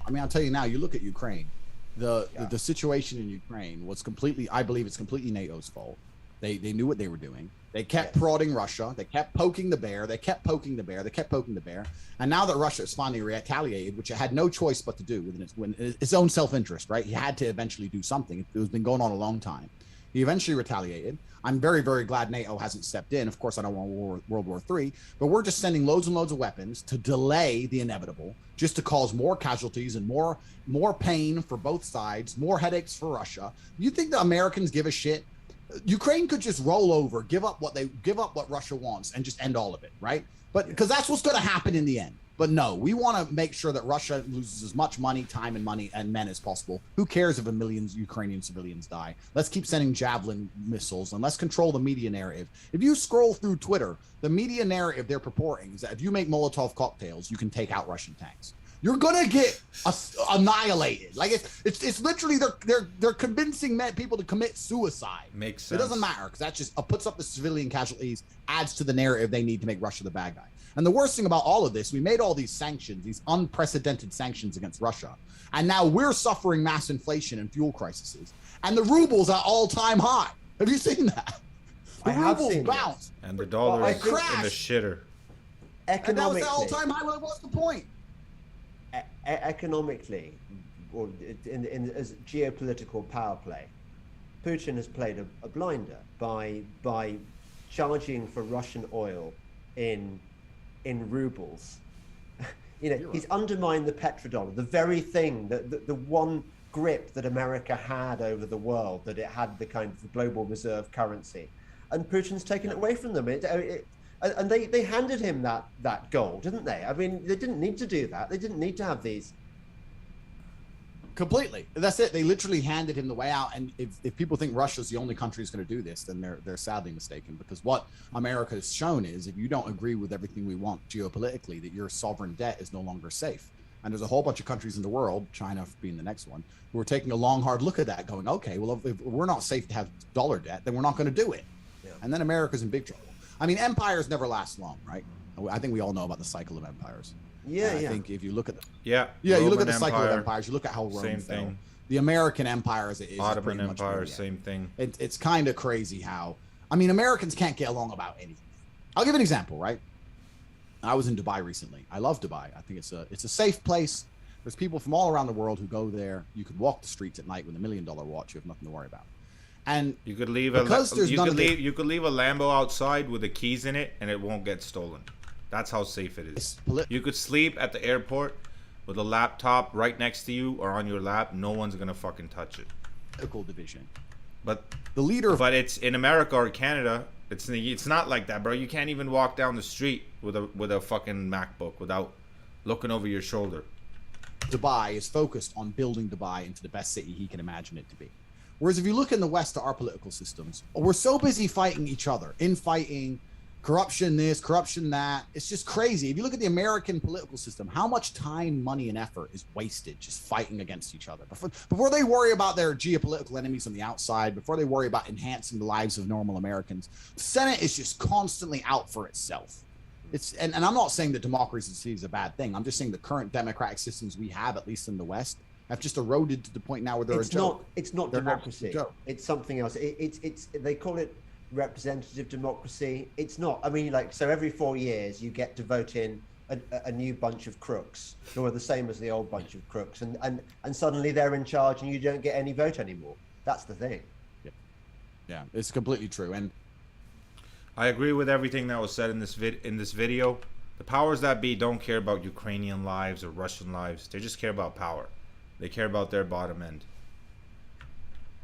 I mean, I'll tell you now. You look at Ukraine. The situation in Ukraine was completely. I believe it's completely NATO's fault. They knew what they were doing. They kept prodding Russia. They kept poking the bear. They kept poking the bear. They kept poking the bear. And now that Russia has finally retaliated, which it had no choice but to do within its own self-interest, right? He had to eventually do something. It was been going on a long time. He eventually retaliated. I'm very, very glad NATO hasn't stepped in. Of course, I don't want World War III, but we're just sending loads and loads of weapons to delay the inevitable, just to cause more casualties and more pain for both sides, more headaches for Russia. You think the Americans give a shit? Ukraine could just roll over, give up what Russia wants, and just end all of it, right? But because that's what's going to happen in the end. But no, we want to make sure that Russia loses as much money, time, and money and men as possible. Who cares if a million Ukrainian civilians die? Let's keep sending Javelin missiles and let's control the media narrative. If you scroll through Twitter, the media narrative they're purporting is that if you make Molotov cocktails, you can take out Russian tanks. You're gonna get annihilated. Like it's literally they're convincing people to commit suicide. Makes sense. It doesn't matter because that just puts up the civilian casualties, adds to the narrative they need to make Russia the bad guy. And the worst thing about all of this, we made all these sanctions, these unprecedented sanctions against Russia, and now we're suffering mass inflation and fuel crises, and the ruble's at all-time high. Have you seen that? The ruble's bounced, and the dollar is in the crashed. shitter. And that was at all-time high. Well, what's the point? Economically, or as geopolitical power play, Putin has played a blinder by charging for Russian oil in rubles. He's undermined the petrodollar, the very thing that the one grip that America had over the world, that it had the kind of the global reserve currency, and Putin's taken it away from them. And they handed him that gold, didn't they? I mean, they didn't need to do that. They didn't need to have these. Completely. That's it. They literally handed him the way out. And if people think Russia's the only country who's going to do this, then they're sadly mistaken. Because what America has shown is, if you don't agree with everything we want geopolitically, that your sovereign debt is no longer safe. And there's a whole bunch of countries in the world, China being the next one, who are taking a long, hard look at that, going, okay, well, if we're not safe to have dollar debt, then we're not going to do it. Yeah. And then America's in big trouble. I mean, empires never last long, right? I think we all know about the cycle of empires. Yeah, I think if you look at you look at the cycle of empires, you look at how Rome fell. The American empire is Ottoman Empire, same thing. It's kind of crazy how, I mean, Americans can't get along about anything. I'll give an example, right? I was in Dubai recently. I love Dubai. I think it's a safe place. There's people from all around the world who go there. You could walk the streets at night with $1 million watch. You have nothing to worry about. And you could leave a Lambo outside with the keys in it and it won't get stolen. That's how safe it is. You could sleep at the airport with a laptop right next to you or on your lap. No one's gonna fucking touch it. Political division. But it's in America or Canada. It's not like that, bro. You can't even walk down the street with a fucking MacBook without looking over your shoulder. Dubai is focused on building Dubai into the best city he can imagine it to be. Whereas if you look in the West at our political systems, we're so busy fighting each other, infighting, corruption this, corruption that. It's just crazy. If you look at the American political system, how much time, money, and effort is wasted just fighting against each other. Before they worry about their geopolitical enemies on the outside, before they worry about enhancing the lives of normal Americans, the Senate is just constantly out for itself. And I'm not saying that democracy is a bad thing. I'm just saying the current democratic systems we have, at least in the West, have just eroded to the point now where they're a joke. It's not democracy. It's something else. It's they call it representative democracy. It's not. I mean, so every 4 years you get to vote in a new bunch of crooks who are the same as the old bunch of crooks, and suddenly they're in charge and you don't get any vote anymore. That's the thing. Yeah, it's completely true. And I agree with everything that was said in this video. The powers that be don't care about Ukrainian lives or Russian lives. They just care about power. They care about their bottom end.